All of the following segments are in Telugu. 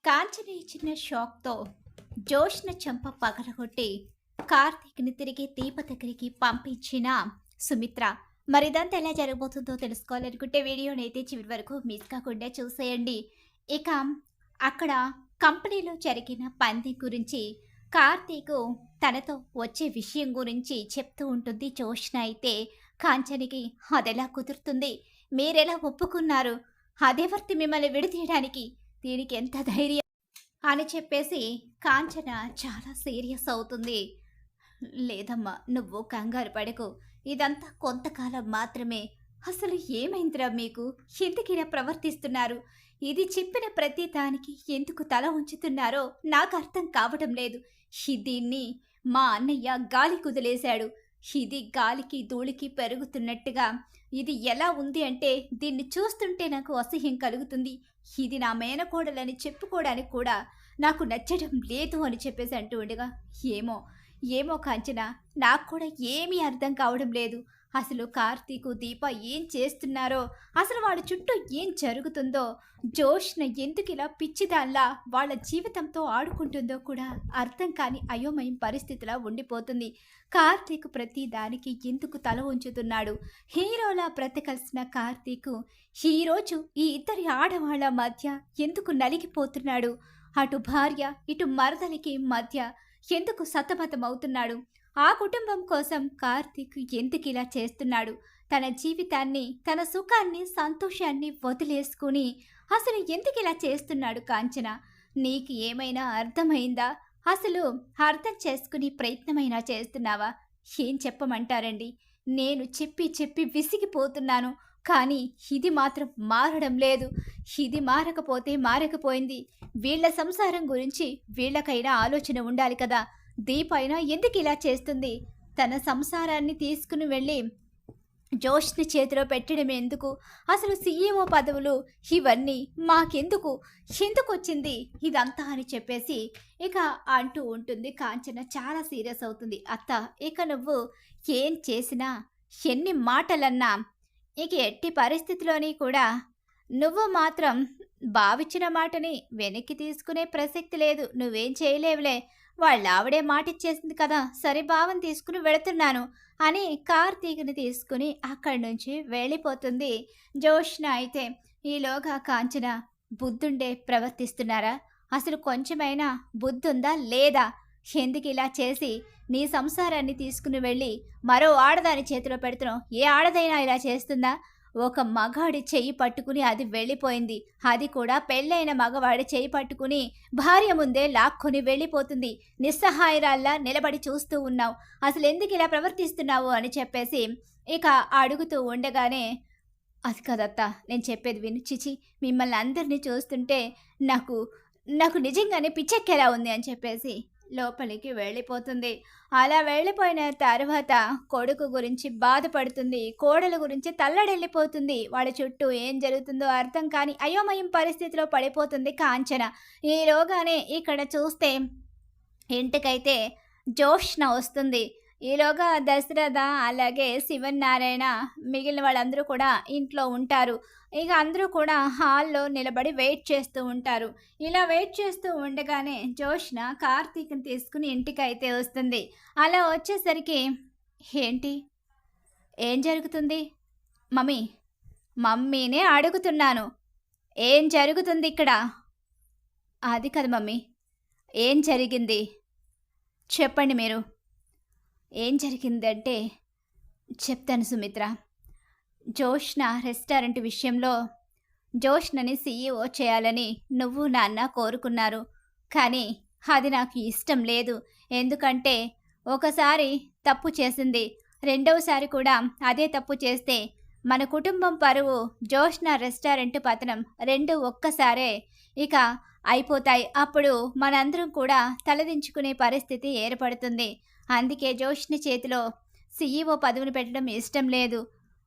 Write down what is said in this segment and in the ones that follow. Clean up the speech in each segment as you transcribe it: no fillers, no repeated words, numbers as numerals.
కాంచన ఇచ్చిన షాక్‌తో జోష్‌న చెంప పగలగొట్టి కార్తీక్‌ని తిరిగి దీప దగ్గరికి పంపించిన సుమిత్ర. మరిదంతా ఎలా జరగబోతుందో తెలుసుకోవాలనుకుంటే వీడియోనైతే చివరి వరకు మిస్ కాకుండా చూసేయండి. ఇక అక్కడ కంపెనీలో జరిగిన పందెం గురించి కార్తీకు తనతో వచ్చే విషయం గురించి చెప్తూ ఉంటుంది జోష్‌న అయితే కాంచనకి అదెలా కుదురుతుంది? మీరెలా ఒప్పుకున్నారు? అదెవర్తి మిమ్మల్ని విడదీయడానికి? దీనికి ఎంత ధైర్యం అని చెప్పేసి కాంచన చాలా సీరియస్ అవుతుంది. లేదమ్మా, నువ్వు కంగారు పడకు. ఇదంతా కొంతకాలం మాత్రమే. అసలు ఏమైందిరా మీకు? ఎందుకిలా ప్రవర్తిస్తున్నారు? ఇది చెప్పిన ప్రతి దానికి ఎందుకు తల ఉంచుతున్నారో నాకు అర్థం కావడం లేదు. దీన్ని మా అన్నయ్య గాలి కుదిలేశాడు. ఇది గాలికి ధూళికి పెరుగుతున్నట్టుగా ఇది ఎలా ఉంది అంటే దీన్ని చూస్తుంటే నాకు అసహ్యం కలుగుతుంది. ఇది నా మేనకోడలని చెప్పుకోవడానికి కూడా నాకు నచ్చడం లేదు అని చెప్పేసి అంటూ ఉండగా, ఏమో ఏమో కాంచన, నాకు కూడా ఏమీ అర్థం కావడం లేదు. అసలు కార్తీకు దీప ఏం చేస్తున్నారో, అసలు వాళ్ళ చుట్టూ ఏం జరుగుతుందో, జోష్న ఎందుకు ఇలా పిచ్చిదాల్లా వాళ్ళ జీవితంతో ఆడుకుంటుందో కూడా అర్థం కాని అయోమయం పరిస్థితిలా ఉండిపోతుంది. కార్తీక్ ప్రతి దానికి ఎందుకు తల ఉంచుతున్నాడు? హీరోలా బ్రతకల్సిన కార్తీకు ఈరోజు ఈ ఇద్దరి ఆడవాళ్ల మధ్య ఎందుకు నలిగిపోతున్నాడు? అటు భార్య ఇటు మరదలికి మధ్య ఎందుకు సతమతమవుతున్నాడు? ఆ కుటుంబం కోసం కార్తీక్ ఎందుకు ఇలా చేస్తున్నాడు? తన జీవితాన్ని, తన సుఖాన్ని, సంతోషాన్ని వదిలేసుకుని అసలు ఎందుకు ఇలా చేస్తున్నాడు కాంచన? నీకు ఏమైనా అర్థమైందా? అసలు అర్థం చేసుకుని ప్రయత్నమైనా చేస్తున్నావా? ఏం చెప్పమంటారండి? నేను చెప్పి చెప్పి విసిగిపోతున్నాను. కానీ ఇది మాత్రం మారడం లేదు. ఇది మారకపోతే మారకపోయింది. వీళ్ళ సంసారం గురించి వీళ్ళకైనా ఆలోచన ఉండాలి కదా. దీపైనా ఎందుకు ఇలా చేస్తుంది? తన సంసారాన్ని తీసుకుని వెళ్ళి జోష్ని చేతిలో పెట్టడం ఎందుకు? అసలు సీఈఓ పదవులు ఇవన్నీ మాకెందుకు? ఎందుకు వచ్చింది ఇదంతా అని చెప్పేసి ఇక అంటూ ఉంటుంది. కాంచన చాలా సీరియస్ అవుతుంది. అత్త, ఇక నువ్వు ఏం చేసినా, ఎన్ని మాటలన్నా, ఇక ఎట్టి పరిస్థితిలోని కూడా నువ్వు మాత్రం బావిచ్చిన మాటని వెనక్కి తీసుకునే ప్రసక్తి లేదు. నువ్వేం చేయలేవులే. వాళ్ళావిడే మాటిచ్చేసింది కదా, సరే భావం తీసుకుని వెళుతున్నాను అని కార్తీక్ని తీసుకుని అక్కడి నుంచి వెళ్ళిపోతుంది జోష్న. అయితే ఈలోగా కాంచన, బుద్ధుండే ప్రవర్తిస్తున్నారా? అసలు కొంచెమైనా బుద్ధుందా లేదా? ఎందుకు ఇలా చేసి నీ సంసారాన్ని తీసుకుని వెళ్ళి మరో ఆడదాని చేతిలో పెడుతున్నావు? ఏ ఆడదైనా ఇలా చేస్తుందా? ఒక మగాడి చెయ్యి పట్టుకుని అది వెళ్ళిపోయింది. అది కూడా పెళ్ళైన మగవాడి చెయ్యి పట్టుకుని భార్య ముందే లాక్కొని వెళ్ళిపోతుంది. నిస్సహాయరాల్లా నిలబడి చూస్తూ ఉన్నావు. అసలు ఎందుకు ఇలా ప్రవర్తిస్తున్నావు అని చెప్పేసి ఇక అడుగుతూ ఉండగానే, అది కదత్తా, నేను చెప్పేది విను. చిచి, మిమ్మల్ని అందరినీ చూస్తుంటే నాకు నాకు నిజంగానే పిచ్చెక్కేలా ఉంది అని చెప్పేసి లోపలికి వెళ్ళిపోతుంది. అలా వెళ్ళిపోయిన తర్వాత కొడుకు గురించి బాధపడుతుంది. కోడలు గురించి తల్లడెళ్ళిపోతుంది. వాళ్ళ చుట్టూ ఏం జరుగుతుందో అర్థం కాని అయోమయం పరిస్థితిలో పడిపోతుంది కాంచన. ఈలోగానే ఇక్కడ చూస్తే ఇంటికైతే జోష్న వస్తుంది. ఈలోగా దశరథ అలాగే శివనారాయణ మిగిలిన వాళ్ళందరూ కూడా ఇంట్లో ఉంటారు. ఇక అందరూ కూడా హాల్లో నిలబడి వెయిట్ చేస్తూ ఉంటారు. ఇలా వెయిట్ చేస్తూ ఉండగానే జోష్న కార్తీక్ని తీసుకుని ఇంటికైతే వస్తుంది. అలా వచ్చేసరికి, ఏంటి, ఏం జరుగుతుంది మమ్మీ? మమ్మీనే అడుగుతున్నాను, ఏం జరుగుతుంది ఇక్కడ? అది కదా మమ్మీ, ఏం జరిగింది చెప్పండి మీరు. ఏం జరిగిందంటే చెప్తాను సుమిత్ర. జోష్న రెస్టారెంట్ విషయంలో జోష్నని సీఈఓ చేయాలని నువ్వు నాన్న కోరుకున్నారు. కానీ అది నాకు ఇష్టం లేదు. ఎందుకంటే ఒకసారి తప్పు చేసింది, రెండవసారి కూడా అదే తప్పు చేస్తే మన కుటుంబం పరువు, జోష్న రెస్టారెంట్ పతనం రెండు ఒక్కసారే ఇక అయిపోతాయి. అప్పుడు మనందరం కూడా తలదించుకునే పరిస్థితి ఏర్పడుతుంది. అందుకే జోష్ని చేతిలో సీఈఓ పదవిని పెట్టడం ఇష్టం లేదు.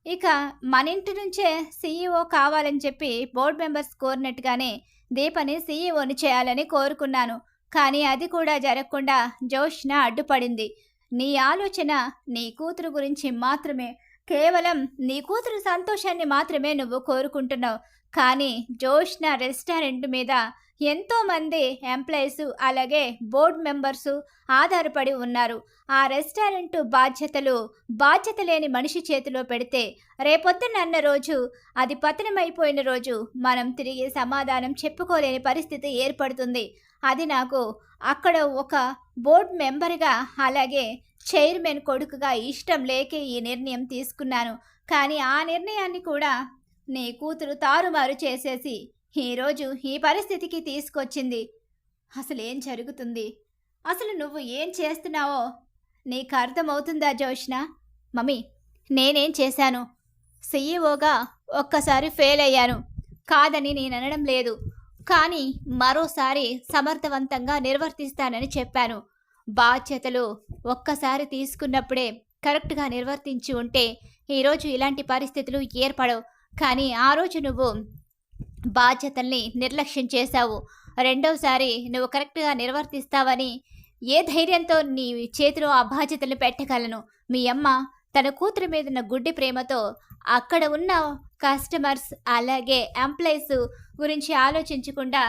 ఇక మన ఇంటి నుంచే సీఈఓ కావాలని చెప్పి బోర్డు మెంబర్స్ కోరినట్టుగానే దీపని సీఈఓని చేయాలని కోరుకున్నాను. కానీ అది కూడా జరగకుండా జోష్న అడ్డుపడింది. నీ ఆలోచన నీ కూతురు గురించి మాత్రమే, కేవలం నీ కూతురు సంతోషాన్ని మాత్రమే నువ్వు కోరుకుంటున్నావు. కానీ జోష్న రెస్టారెంట్ మీద ఎంతోమంది ఎంప్లాయీస్ అలాగే బోర్డు మెంబర్స్ ఆధారపడి ఉన్నారు. ఆ రెస్టారెంట్ బాధ్యత లేని మనిషి చేతిలో పెడితే రేపొద్దున అన్న రోజు అది పతనమైపోయిన రోజు మనం తిరిగి సమాధానం చెప్పుకోలేని పరిస్థితి ఏర్పడుతుంది. అది నాకు అక్కడ ఒక బోర్డు మెంబర్గా అలాగే చైర్మన్ కొడుకుగా ఇష్టం లేకే ఈ నిర్ణయం తీసుకున్నాను. కానీ ఆ నిర్ణయాన్ని కూడా నీ కూతురు తారుమారు చేసేసి ఈరోజు ఈ పరిస్థితికి తీసుకొచ్చింది. అసలేం జరుగుతుంది? అసలు నువ్వు ఏం చేస్తున్నావో నీకు అర్థమవుతుందా జోష్న? మమ్మీ, నేనేం చేశాను? సీఈఓగా ఒక్కసారి ఫెయిల్ అయ్యాను, కాదని నేను అనడం లేదు. కానీ మరోసారి సమర్థవంతంగా నిర్వర్తిస్తానని చెప్పాను. బాధ్యతలు ఒక్కసారి తీసుకున్నప్పుడే కరెక్ట్గా నిర్వర్తించి ఉంటే ఈరోజు ఇలాంటి పరిస్థితులు ఏర్పడవు. కానీ ఆ రోజు నువ్వు బాధ్యతల్ని నిర్లక్ష్యం చేశావు. రెండోసారి నువ్వు కరెక్ట్గా నిర్వర్తిస్తావని ఏ ధైర్యంతో నీ చేతిలో ఆ బాధ్యతలు పెట్టగలను? మీ అమ్మ తన కూతురి మీద ఉన్న గుడ్డి ప్రేమతో అక్కడ ఉన్న కస్టమర్స్ అలాగే ఎంప్లాయీస్ గురించి ఆలోచించకుండా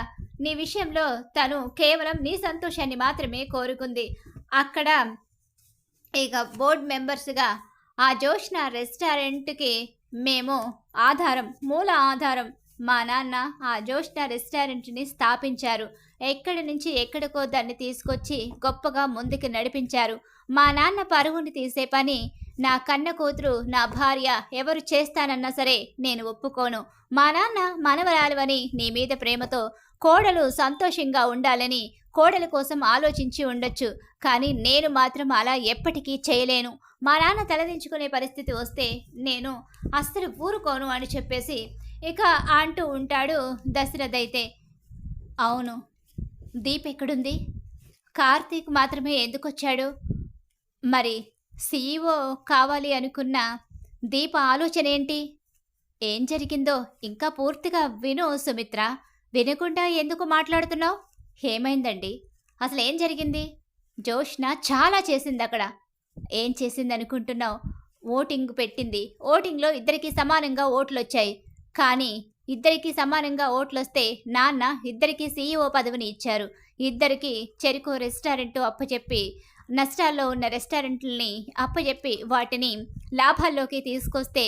నీ విషయంలో తను కేవలం నీ సంతోషాన్ని మాత్రమే కోరుకుంది. అక్కడ ఇక బోర్డు మెంబర్స్గా ఆ జోష్న రెస్టారెంట్కి మేము మూల ఆధారం. మా నాన్న ఆ జోష్న రెస్టారెంట్ని స్థాపించారు. ఎక్కడి నుంచి ఎక్కడికో దాన్ని తీసుకొచ్చి గొప్పగా ముందుకు నడిపించారు. మా నాన్న పరువుని తీసే పని నా కన్న కూతురు, నా భార్య ఎవరు చేస్తానన్నా సరే నేను ఒప్పుకోను. మా నాన్న మనవరాలువని నీ మీద ప్రేమతో కోడలు సంతోషంగా ఉండాలని కోడల కోసం ఆలోచించి ఉండొచ్చు. కానీ నేను మాత్రం అలా ఎప్పటికీ చేయలేను. మా నాన్న తలదించుకునే పరిస్థితి వస్తే నేను అస్సలు ఊరుకోను అని చెప్పేసి ఇక అంటూ ఉంటాడు దశరథ్. అయితే అవును, దీప్ ఎక్కడుంది? కార్తీక్ మాత్రమే ఎందుకు వచ్చాడు? మరి సీఈఓ కావాలి అనుకున్న దీప ఆలోచన ఏంటి? ఏం జరిగిందో ఇంకా పూర్తిగా విను సుమిత్ర. వినకుండా ఎందుకు మాట్లాడుతున్నావు? ఏమైందండి? అసలు ఏం జరిగింది? జోష్న చాలా చేసింది అక్కడ. ఏం చేసింది అనుకుంటున్నావు? ఓటింగ్ పెట్టింది. ఓటింగ్లో ఇద్దరికీ సమానంగా ఓట్లు వచ్చాయి. కానీ ఇద్దరికీ సమానంగా ఓట్లొస్తే నాన్న ఇద్దరికీ సీఈఓ పదవిని ఇచ్చారు. ఇద్దరికి చెరుకు రెస్టారెంట్ అప్పచెప్పి నష్టాల్లో ఉన్న రెస్టారెంట్లని అప్పచెప్పి వాటిని లాభాల్లోకి తీసుకొస్తే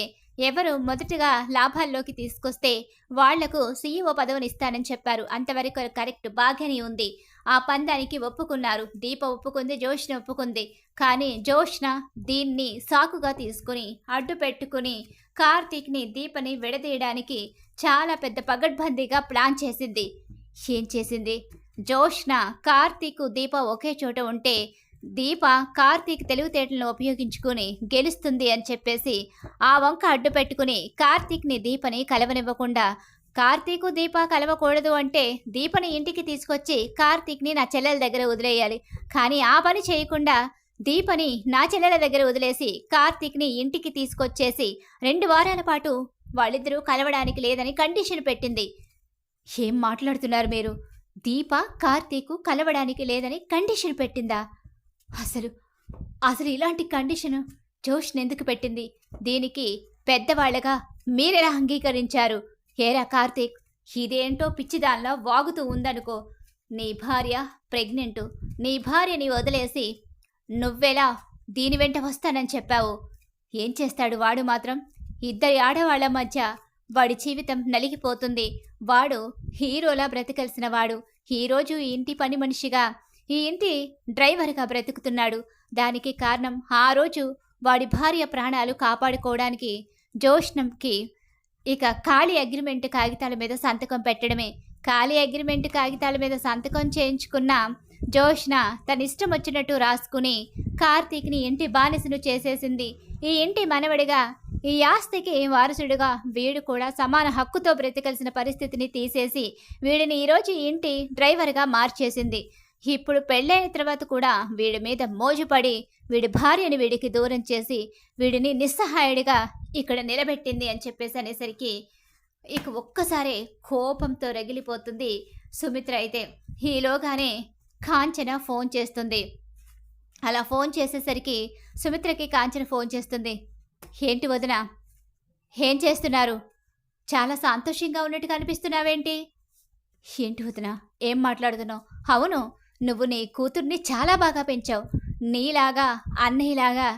ఎవరు మొదటగా లాభాల్లోకి తీసుకొస్తే వాళ్లకు సీఈఓ పదవిని ఇస్తానని చెప్పారు. అంతవరకు కరెక్ట్, బాగానే ఉంది. ఆ పందానికి ఒప్పుకున్నారు. దీప ఒప్పుకుంది, జోష్న ఒప్పుకుంది. కానీ జోష్న దీన్ని సాకుగా తీసుకుని అడ్డు పెట్టుకుని కార్తీక్ని దీపని విడదీయడానికి చాలా పెద్ద పగడ్బందీగా ప్లాన్ చేసింది. ఏం చేసింది? జోష్న కార్తీక్ దీప ఒకే చోట ఉంటే దీప కార్తీక్ తెలివితేటలను ఉపయోగించుకుని గెలుస్తుంది అని చెప్పేసి ఆ వంక అడ్డు పెట్టుకుని కార్తీక్ని దీపని కలవనివ్వకుండా, కార్తీకు దీప కలవకూడదు అంటే దీపని ఇంటికి తీసుకొచ్చి కార్తీక్ని నా చెల్లెల దగ్గర వదిలేయాలి. కానీ ఆ పని చేయకుండా దీపని నా చెల్లెల దగ్గర వదిలేసి కార్తీక్ని ఇంటికి తీసుకొచ్చేసి 2 వారాల పాటు వాళ్ళిద్దరూ కలవడానికి లేదని కండిషన్ పెట్టింది. ఏం మాట్లాడుతున్నారు మీరు? దీప కార్తీకు కలవడానికి లేదని కండిషన్ పెట్టిందా? అసలు ఇలాంటి కండిషను జోష్న ఎందుకు పెట్టింది? దీనికి పెద్దవాళ్ళగా మీరెలా అంగీకరించారు? ఏరా కార్తీక్, ఇదేంటో పిచ్చిదానిలా వాగుతూ ఉందనుకో. నీ భార్య ప్రెగ్నెంటు. నీ భార్యని వదిలేసి నువ్వెలా దీని వెంట వస్తానని చెప్పావు? ఏం చేస్తాడు వాడు మాత్రం? ఇద్దరి ఆడవాళ్ల మధ్య వాడి జీవితం నలిగిపోతుంది. వాడు హీరోలా బ్రతకల్సిన వాడు ఈరోజు ఈ ఇంటి పని మనిషిగా, ఈ ఇంటి డ్రైవర్గా బ్రతుకుతున్నాడు. దానికి కారణం ఆ రోజు వాడి భార్య ప్రాణాలు కాపాడుకోవడానికి జోష్నంకి ఇక ఖాళీ అగ్రిమెంట్ కాగితాల మీద సంతకం పెట్టడమే. ఖాళీ అగ్రిమెంట్ కాగితాల మీద సంతకం చేయించుకున్న జోష్న తన ఇష్టం వచ్చినట్టు రాసుకుని కార్తీక్ని ఇంటి బానిసను చేసేసింది. ఈ ఇంటి మనవడిగా, ఈ ఆస్తికి వారసుడిగా వీడు కూడా సమాన హక్కుతో బ్రతకాల్సిన పరిస్థితిని తీసేసి వీడిని ఈరోజు ఇంటి డ్రైవర్గా మార్చేసింది. ఇప్పుడు పెళ్ళైన తర్వాత కూడా వీడి మీద మోజుపడి వీడి భార్యని వీడికి దూరం చేసి వీడిని నిస్సహాయుడిగా ఇక్కడ నిలబెట్టింది అని చెప్పేసి అనేసరికి ఇక ఒక్కసారే కోపంతో రగిలిపోతుంది సుమిత్ర. అయితే ఈలోగానే కాంచన ఫోన్ చేస్తుంది. అలా ఫోన్ చేసేసరికి సుమిత్రకి కాంచన ఫోన్ చేస్తుంది. ఏంటి వదిన, ఏం చేస్తున్నారు? చాలా సంతోషంగా ఉన్నట్టు కనిపిస్తున్నావేంటి? ఏంటి వదిన, ఏం మాట్లాడుతున్నావు? అవును, నువ్వు నీ కూతుర్ని చాలా బాగా పెంచావు. నీలాగా, అన్నయ్యలాగా,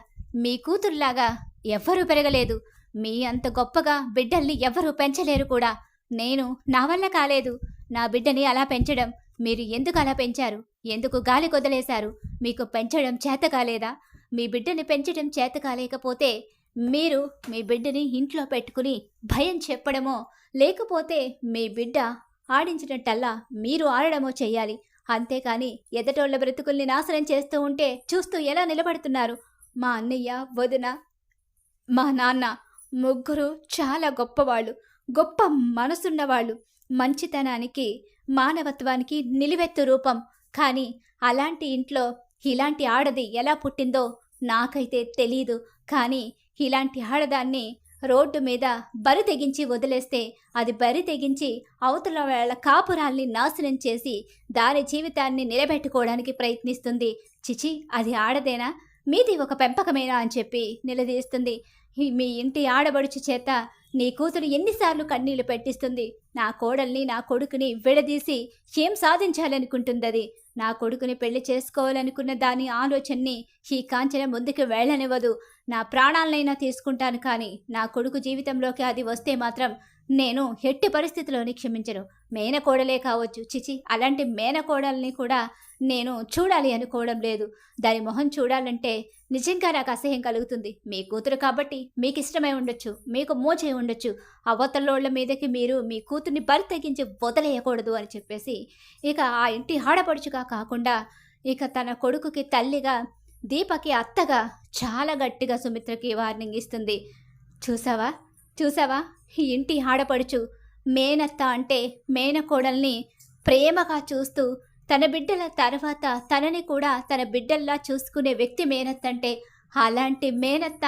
మీ కూతురులాగా ఎవ్వరూ పెరగలేదు. మీ అంత గొప్పగా బిడ్డల్ని ఎవ్వరూ పెంచలేరు కూడా. నేను నా వల్ల కాలేదు నా బిడ్డని అలా పెంచడం. మీరు ఎందుకు అలా పెంచారు? ఎందుకు గాలి కొదలేశారు? మీకు పెంచడం చేత కాలేదా? మీ బిడ్డని పెంచడం చేత కాలేకపోతే మీరు మీ బిడ్డని ఇంట్లో పెట్టుకుని భయం చెప్పడమో, లేకపోతే మీ బిడ్డ ఆడించినట్టల్లా మీరు ఆడడమో చెయ్యాలి. అంతేకాని ఎదటోళ్ల బ్రతుకుల్ని నాశనం చేస్తూ ఉంటే చూస్తూ ఎలా నిలబడుతున్నారు? మా అన్నయ్య, వదిన, మా నాన్న ముగ్గురు చాలా గొప్పవాళ్ళు, గొప్ప మనసున్నవాళ్ళు, మంచితనానికి, మానవత్వానికి నిలువెత్తు రూపం. కానీ అలాంటి ఇంట్లో ఇలాంటి ఆడది ఎలా పుట్టిందో నాకైతే తెలీదు. కానీ ఇలాంటి ఆడదాన్ని రోడ్డు మీద బరి తెగించి వదిలేస్తే అది బరి తెగించి అవతల వాళ్ళ కాపురాల్ని నాశనం చేసి దాని జీవితాన్ని నిలబెట్టుకోవడానికి ప్రయత్నిస్తుంది. చిచి, అది ఆడదేనా? మీది ఒక పెంపకమేనా అని చెప్పి నిలదీస్తుంది. మీ ఇంటి ఆడబడుచు చేత నీ కూతురు ఎన్నిసార్లు కన్నీళ్లు పెట్టిస్తుంది. నా కోడల్ని, నా కొడుకుని విడదీసి ఏం సాధించాలనుకుంటుందది? నా కొడుకుని పెళ్లి చేసుకోవాలనుకున్న దాని ఆలోచనని ఈ కాంచన ముందుకు వెళ్ళనివ్వదు. నా ప్రాణాలనైనా తీసుకుంటాను, కానీ నా కొడుకు జీవితంలోకి అది వస్తే మాత్రం నేను ఎట్టి పరిస్థితిలోని క్షమించను. మేనకోడలే కావచ్చు, చిచి, అలాంటి మేనకోడల్ని కూడా నేను చూడాలి అనుకోవడం లేదు. దాని మొహం చూడాలంటే నిజంగా నాకు అసహ్యం కలుగుతుంది. మీ కూతురు కాబట్టి మీకు ఇష్టమై ఉండొచ్చు, మీకు మోచే ఉండొచ్చు. అవతలోళ్ల మీదకి మీరు మీ కూతుర్ని బరి తెగించి వదిలేయకూడదు అని చెప్పేసి ఇక ఆ ఇంటి ఆడపడుచుగా కాకుండా ఇక తన కొడుకుకి తల్లిగా, దీపకి అత్తగా చాలా గట్టిగా సుమిత్రకి వార్నింగ్ ఇస్తుంది. చూసావా చూసావా, ఈ ఇంటి ఆడపడుచు మేనత్త అంటే మేనకోడల్ని ప్రేమగా చూస్తూ తన బిడ్డల తర్వాత తనని కూడా తన బిడ్డల్లా చూసుకునే వ్యక్తి మేనత్త అంటే, అలాంటి మేనత్త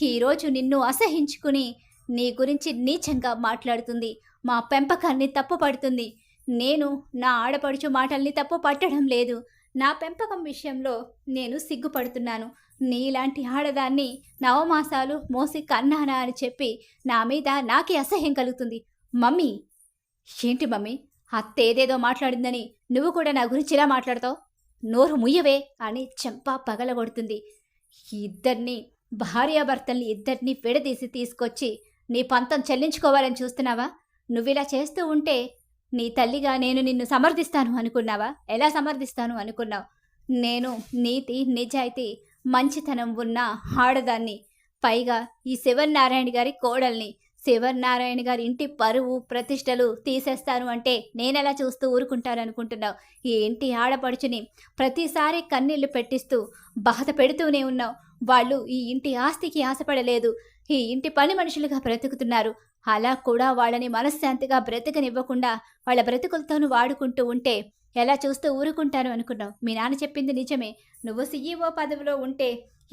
ఈరోజు నిన్ను అసహించుకుని నీ గురించి నీచంగా మాట్లాడుతుంది. మా పెంపకాన్ని తప్పు పడుతుంది. నేను నా ఆడపడుచు మాటల్ని తప్పు పట్టడం లేదు. నా పెంపకం విషయంలో నేను సిగ్గుపడుతున్నాను. నీలాంటి ఆడదాన్ని నవమాసాలు మోసి కన్నానా అని చెప్పి నా మీద నాకే అసహ్యం కలుగుతుంది. మమ్మీ, ఏంటి మమ్మీ, అత్త ఏదేదో మాట్లాడిందని నువ్వు కూడా నా గురించి ఇలా మాట్లాడతావు? నోరు ముయ్యవే అని చెంప పగలగొడుతుంది. ఇద్దరిని, భార్యాభర్తల్ని ఇద్దరిని విడదీసి తీసుకొచ్చి నీ పంతం చెల్లించుకోవాలని చూస్తున్నావా? నువ్విలా చేస్తూ ఉంటే నీ తల్లిగా నేను నిన్ను సమర్థిస్తాను అనుకున్నావా? ఎలా సమర్థిస్తాను అనుకున్నావు? నేను నీతి, నిజాయితీ, మంచితనం ఉన్న ఆడదాన్ని, పైగా ఈ శివనారాయణ గారి కోడల్ని. శివనారాయణ గారి ఇంటి పరువు ప్రతిష్టలు తీసేస్తాను అంటే నేనెలా చూస్తూ ఊరుకుంటాననుకుంటున్నావు? ఈ ఇంటి ఆడపడుచుని ప్రతిసారి కన్నీళ్లు పెట్టిస్తూ బాధ పెడుతూనే ఉన్నావు. వాళ్ళు ఈ ఇంటి ఆస్తికి ఆశపడలేదు, ఈ ఇంటి పని మనుషులుగా బ్రతుకుతున్నారు. అలా కూడా వాళ్ళని మనశ్శాంతిగా బ్రతకనివ్వకుండా వాళ్ళ బ్రతుకులతోనూ వాడుకుంటూ ఉంటే ఎలా చూస్తూ ఊరుకుంటాను అనుకున్నావు? మీ నాన్న చెప్పింది నిజమే. నువ్వు CEO పదవిలో ఉంటే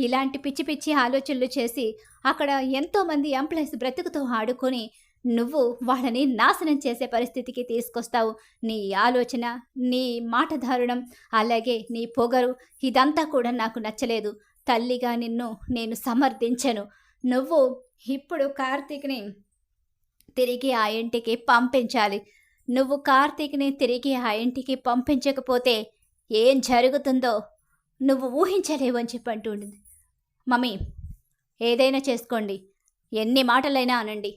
ఇలాంటి పిచ్చి పిచ్చి ఆలోచనలు చేసి అక్కడ ఎంతోమంది ఎంప్లాయీస్ బ్రతుకుతో ఆడుకొని నువ్వు వాళ్ళని నాశనం చేసే పరిస్థితికి తీసుకొస్తావు. నీ ఆలోచన, నీ మాటధారుణం, అలాగే నీ పొగరు, ఇదంతా కూడా నాకు నచ్చలేదు. తల్లిగా నిన్ను నేను సమర్థించను. నువ్వు ఇప్పుడు కార్తీక్ని తిరిగి ఆ ఇంటికి పంపించాలి. నువ్వు కార్తీక్ని తిరిగి ఆ ఇంటికి పంపించకపోతే ఏం జరుగుతుందో నువ్వు ఊహించలేవు అని చెప్పి అంటుండింది. మమ్మీ, ఏదైనా చేసుకోండి, ఎన్ని మాటలైనా అనండి.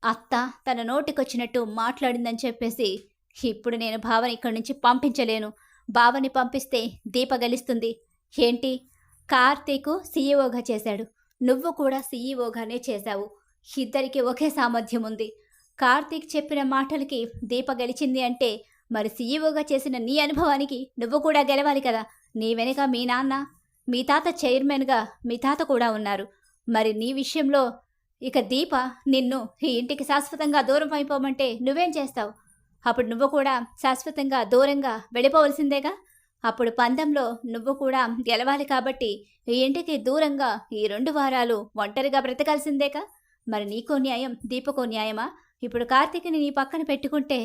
అత్త తన నోటికొచ్చినట్టు మాట్లాడిందని చెప్పేసి ఇప్పుడు నేను భావని ఇక్కడి నుంచి పంపించలేను. భావని పంపిస్తే దీప గెలుస్తుంది. ఏంటి, కార్తీకు CEOగా చేశాడు, నువ్వు కూడా CEOగానే చేశావు. ఇద్దరికి ఒకే సామర్థ్యం ఉంది. కార్తీక్ చెప్పిన మాటలకి దీప గెలిచింది అంటే మరి CEOగా చేసిన నీ అనుభవానికి నువ్వు కూడా గెలవాలి కదా. నీ వెనుక మీ నాన్న, మీ తాత చైర్మన్గా మీ తాత కూడా ఉన్నారు. మరి నీ విషయంలో ఇక దీప నిన్ను ఈ ఇంటికి శాశ్వతంగా దూరం అయిపోమంటే నువ్వేం చేస్తావు? అప్పుడు నువ్వు కూడా శాశ్వతంగా దూరంగా వెళ్ళిపోవలసిందేగా. అప్పుడు పందెంలో నువ్వు కూడా గెలవాలి కాబట్టి ఈ ఇంటికి దూరంగా ఈ 2 వారాలు ఒంటరిగా బ్రతకాల్సిందేగా. మరి నీకో న్యాయం, దీపకో న్యాయమా? ఇప్పుడు కార్తీక్ని నీ పక్కన పెట్టుకుంటే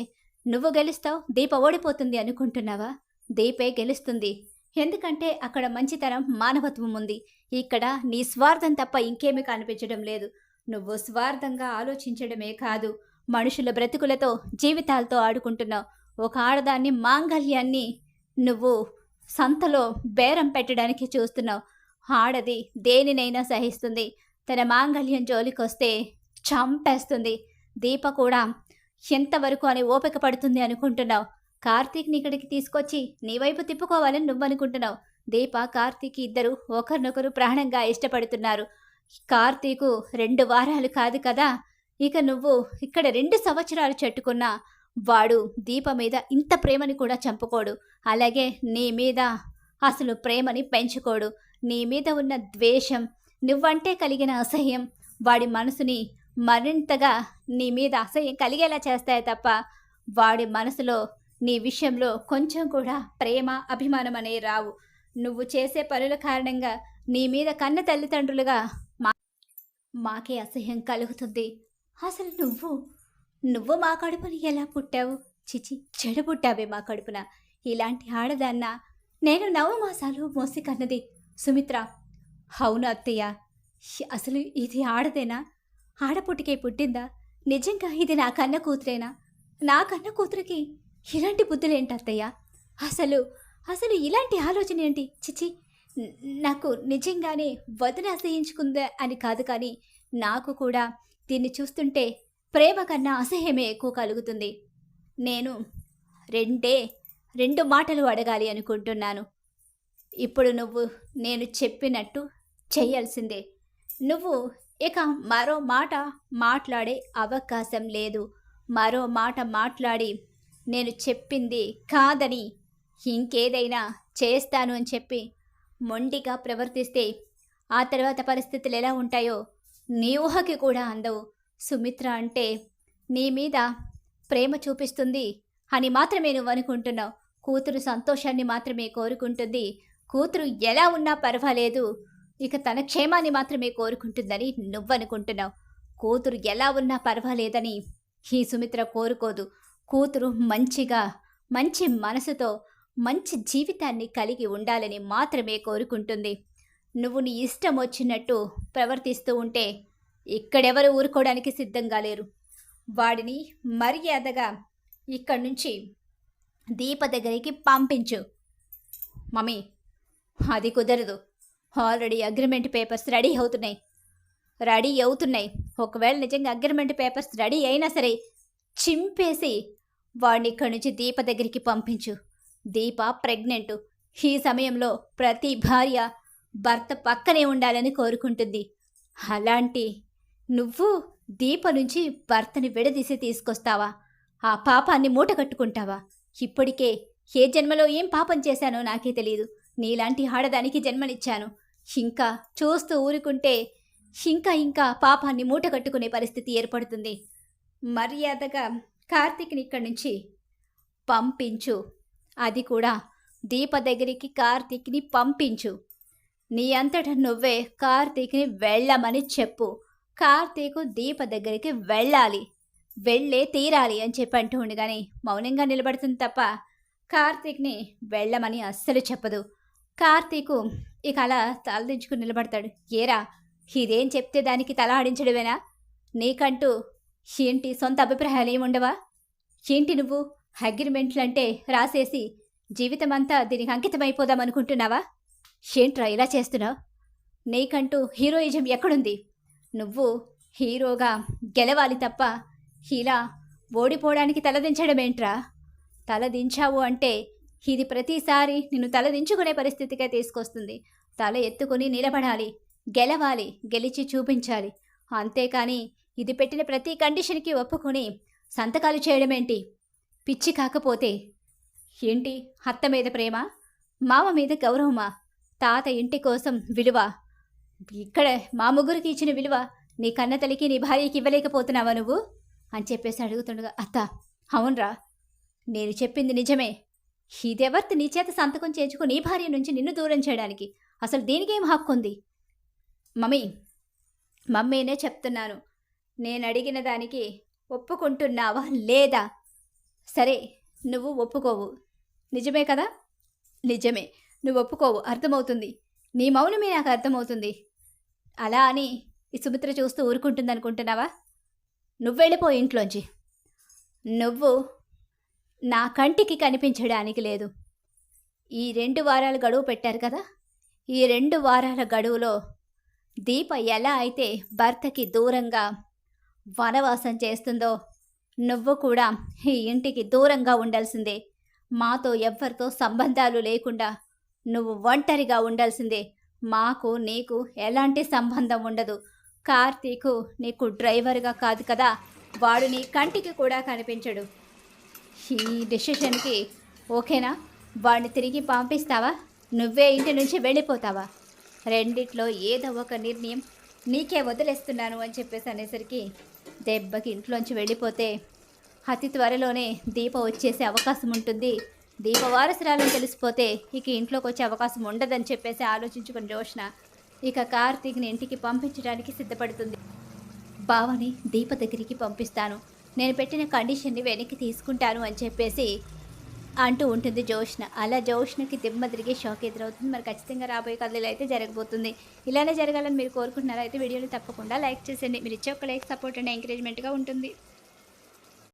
నువ్వు గెలుస్తావు, దీప ఓడిపోతుంది అనుకుంటున్నావా? దీపే గెలుస్తుంది. ఎందుకంటే అక్కడ మంచితనం, మానవత్వం ఉంది. ఇక్కడ నీ స్వార్థం తప్ప ఇంకేమీ కనిపించడం లేదు. నువ్వు స్వార్థంగా ఆలోచించడమే కాదు, మనుషుల బ్రతుకులతో, జీవితాలతో ఆడుకుంటున్నావు. ఒక ఆడదాన్ని మాంగల్యాన్ని నువ్వు సంతలో బేరం పెట్టడానికి చూస్తున్నావు. ఆడది దేనినైనా సహిస్తుంది. తన మాంగల్యం జోలికొస్తే చంపేస్తుంది. దీప కూడా ఎంతవరకు అని ఓపిక పడుతుంది అనుకుంటున్నావు? కార్తీక్ని ఇక్కడికి తీసుకొచ్చి నీ వైపు తిప్పుకోవాలని నువ్వనుకుంటున్నావు. దీప, కార్తీక్ ఇద్దరు ఒకరినొకరు ప్రాణంగా ఇష్టపడుతున్నారు. కార్తీకు 2 వారాలు కాదు కదా, ఇక నువ్వు ఇక్కడ 2 సంవత్సరాలు చెట్టుకున్నా వాడు దీప మీద ఇంత ప్రేమని కూడా చంపుకోడు. అలాగే నీ మీద అసలు ప్రేమని పెంచుకోడు. నీ మీద ఉన్న ద్వేషం, నువ్వంటే కలిగిన అసహ్యం వాడి మనసుని మరింతగా నీ మీద అసహ్యం కలిగేలా చేస్తాయి తప్ప వాడి మనసులో నీ విషయంలో కొంచెం కూడా ప్రేమ, అభిమానం అనేవి రావు. నువ్వు చేసే పనుల కారణంగా నీ మీద కన్న తల్లిదండ్రులుగా మాకే అసహ్యం కలుగుతుంది. అసలు నువ్వు మా కడుపుని ఎలా పుట్టావు? చిచి, చెడు పుట్టావే మా కడుపున. ఇలాంటి ఆడదాన్న నేను 9 మాసాలు మోసి కన్నది సుమిత్ర. అవును అత్తయ్య, అసలు ఇది ఆడదేనా? ఆడపుట్టికే పుట్టిందా? నిజంగా ఇది నా కన్న కూతురేనా? నా కన్న కూతురికి ఇలాంటి బుద్ధులేంటి అత్తయ్య? అసలు ఇలాంటి ఆలోచన ఏంటి? చిచి, నాకు నిజంగానే వదిన అసహించుకుందా అని కాదు, కానీ నాకు కూడా దీన్ని చూస్తుంటే ప్రేమ కన్నా అసహ్యమే ఎక్కువ కలుగుతుంది. నేను 2 మాటలు అడగాలి అనుకుంటున్నాను. ఇప్పుడు నువ్వు నేను చెప్పినట్టు చెయ్యాల్సిందే. నువ్వు ఇక మరో మాట మాట్లాడే అవకాశం లేదు. మరో మాట మాట్లాడి నేను చెప్పింది కాదని ఇంకేదైనా చేస్తాను అని చెప్పి మొండిగా ప్రవర్తిస్తే ఆ తర్వాత పరిస్థితులు ఎలా ఉంటాయో నీ ఊహకి కూడా అందవు. సుమిత్ర అంటే నీ మీద ప్రేమ చూపిస్తుంది అని మాత్రమే నువ్వు అనుకుంటున్నావు. కూతురు సంతోషాన్ని మాత్రమే కోరుకుంటుంది. కూతురు ఎలా ఉన్నా పర్వాలేదు, ఇక తన క్షేమాన్ని మాత్రమే కోరుకుంటుందని నువ్వనుకుంటున్నావు. కూతురు ఎలా ఉన్నా పర్వాలేదని ఈ సుమిత్ర కోరుకోదు. కూతురు మంచిగా, మంచి మనసుతో మంచి జీవితాన్ని కలిగి ఉండాలని మాత్రమే కోరుకుంటుంది. నువ్వు నీ ఇష్టం వచ్చినట్టు ప్రవర్తిస్తూ ఉంటే ఇక్కడెవరు ఊరుకోవడానికి సిద్ధంగా లేరు. వాడిని మర్యాదగా ఇక్కడి నుంచి దీప దగ్గరికి పంపించు. మమ్మీ, అది కుదరదు. ఆల్రెడీ అగ్రిమెంట్ పేపర్స్ రెడీ అవుతున్నాయి. ఒకవేళ నిజంగా అగ్రిమెంట్ పేపర్స్ రెడీ అయినా సరే చింపేసి వాడిని ఇక్కడి నుంచి దీప దగ్గరికి పంపించు. దీప ప్రెగ్నెంట్. ఈ సమయంలో ప్రతి భార్య భర్త పక్కనే ఉండాలని కోరుకుంటుంది. అలాంటి నువ్వు దీప నుంచి భర్తని విడదీసి తీసుకొస్తావా? ఆ పాపాన్ని మూట కట్టుకుంటావా? ఇప్పటికే ఏ జన్మలో ఏం పాపం చేశానో నాకే తెలియదు. నీలాంటి ఆడదానికి జన్మనిచ్చాను. ఇంకా చూస్తూ ఊరుకుంటే ఇంకా పాపాన్ని మూట కట్టుకునే పరిస్థితి ఏర్పడుతుంది. మర్యాదగా కార్తీక్ని ఇక్కడి నుంచి పంపించు. అది కూడా దీప దగ్గరికి కార్తీక్ని పంపించు. నీ అంతటా నువ్వే కార్తీక్ని వెళ్ళమని చెప్పు. కార్తీకు దీప దగ్గరికి వెళ్ళే తీరాలి అని చెప్పి అంటూ ఉండగానే మౌనంగా నిలబడుతుంది తప్ప కార్తీక్ని వెళ్ళమని అస్సలు చెప్పదు. కార్తీకు ఇక అలా తలదించుకుని నిలబడతాడు. ఏరా, ఇదేం చెప్తే దానికి తల ఆడించడమేనా? నీకంటూ ఏంటి సొంత అభిప్రాయాలు ఏముండవా? ఏంటి నువ్వు అగ్రిమెంట్లంటే రాసేసి జీవితమంతా దీనికి అంకితమైపోదామనుకుంటున్నావా? ఏంట్రా ఇలా చేస్తున్నావు? నీకంటూ హీరోయిజం ఎక్కడుంది? నువ్వు హీరోగా గెలవాలి తప్ప ఇలా ఓడిపోవడానికి తలదించడమేంట్రా? తలదించావు అంటే ఇది ప్రతిసారి నిన్ను తలదించుకునే పరిస్థితికే తీసుకొస్తుంది. తల ఎత్తుకుని నిలబడాలి, గెలవాలి, గెలిచి చూపించాలి. అంతేకాని ఇది పెట్టిన ప్రతి కండిషన్కి ఒప్పుకొని సంతకాలు చేయడమేంటి? పిచ్చి కాకపోతే ఏంటి? అత్త మీద ప్రేమ, మామ మీద గౌరవమా, తాత ఇంటి కోసం విలువ, ఇక్కడ మా ముగ్గురికి ఇచ్చిన విలువ నీ కన్నతల్లికి నీ భార్యకి ఇవ్వలేకపోతున్నావా నువ్వు అని చెప్పేసి అడుగుతుండగా, అత్త అవునరా, నేను చెప్పింది నిజమే. ఇదెవర్తి నీ చేత సంతకం చేయించుకుని నీ భార్య నుంచి నిన్ను దూరం చేయడానికి? అసలు దీనికేం హక్కు ఉంది? మమ్మీనే చెప్తున్నాను. నేను అడిగిన దానికి ఒప్పుకుంటున్నావా లేదా? సరే, నువ్వు ఒప్పుకోవు, నిజమే కదా? నిజమే, నువ్వు ఒప్పుకోవు, అర్థమవుతుంది. నీ మౌనమే నాకు అర్థమవుతుంది. అలా అని ఈ సుమిత్ర చూస్తూ ఊరుకుంటుందనుకుంటున్నావా? నువ్వు వెళ్ళిపో ఇంట్లోంచి. నా కంటికి కనిపించడానికి లేదు. ఈ 2 వారాలు గడువు పెట్టారు కదా! ఈ 2 వారాల గడువులో దీప ఎలా అయితే భర్తకి దూరంగా వనవాసం చేస్తుందో, నువ్వు కూడా ఈ ఇంటికి దూరంగా ఉండాల్సిందే. మాతో ఎవ్వరితో సంబంధాలు లేకుండా నువ్వు ఒంటరిగా ఉండాల్సిందే. మాకు నీకు ఎలాంటి సంబంధం ఉండదు. కార్తీకు నీకు డ్రైవర్గా కాదు కదా, వాడు నీ కంటికి కూడా కనిపించడు. ఈ డిసిషన్కి ఓకేనా? వాడిని తిరిగి పంపిస్తావా? నువ్వే ఇంటి నుంచి వెళ్ళిపోతావా? రెండిట్లో ఏదో ఒక నిర్ణయం నీకే వదిలేస్తున్నాను అని చెప్పేసి అనేసరికి దెబ్బకి ఇంట్లోంచి వెళ్ళిపోతే అతి త్వరలోనే దీప వచ్చేసే అవకాశం ఉంటుంది. దీప వారసురాలని తెలిసిపోతే ఇక ఇంట్లోకి వచ్చే అవకాశం ఉండదని చెప్పేసి ఆలోచించుకుని జోష్న ఇక కార్తీక్ని ఇంటికి పంపించడానికి సిద్ధపడుతుంది. బావని దీప దగ్గరికి పంపిస్తాను, నేను పెట్టిన కండిషన్ని వెనక్కి తీసుకుంటాను అని చెప్పేసి అంటూ ఉంటుంది జోష్న. అలా జోష్నకి దిమ్మ తిరిగి షాక్ ఎదురవుతుంది. మరి ఖచ్చితంగా రాబోయే కథలు అయితే జరగబోతుంది. ఇలానే జరగాలని మీరు కోరుకుంటున్నారా? అయితే వీడియోని తప్పకుండా లైక్ చేసేయండి. మీరు ఇచ్చే ఒక లైక్ సపోర్ట్ అండ్ ఎంకరేజ్మెంట్గా ఉంటుంది.